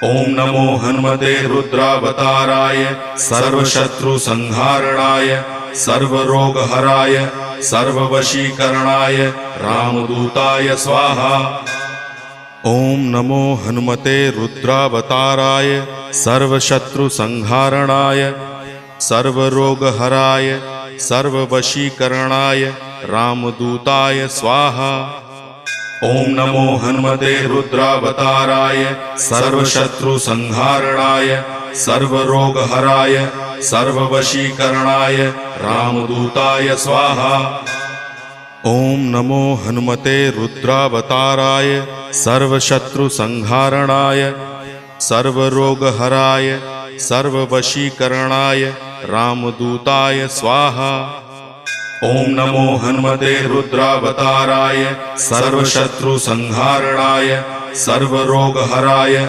ओम नमो हनुमते रुद्रावताराय सर्वशत्रुसंहारणाय सर्वरोगहराय सर्ववशीकरणाय रामदूताय स्वाहा। ओम नमो हनुमते रुद्रावताराय सर्वशत्रुसंहारणाय सर्वरोगहराय सर्ववशीकरणाय रामदूताय स्वाहा। ओम नमो हनुमते रुद्रावताराय सर्वशत्रुसंहारणाय सर्वरोगहराय सर्ववशीकरणाय रामदूताय स्वाहा। ओम नमो हनुमते रुद्रावताराय सर्वशत्रुसंहारणाय सर्वरोगहराय सर्ववशीकरणाय रामदूताय स्वाहा। ओम नमो हनुमते रुद्रावताराय सर्वशत्रुसंहारणाय सर्वरोगहराय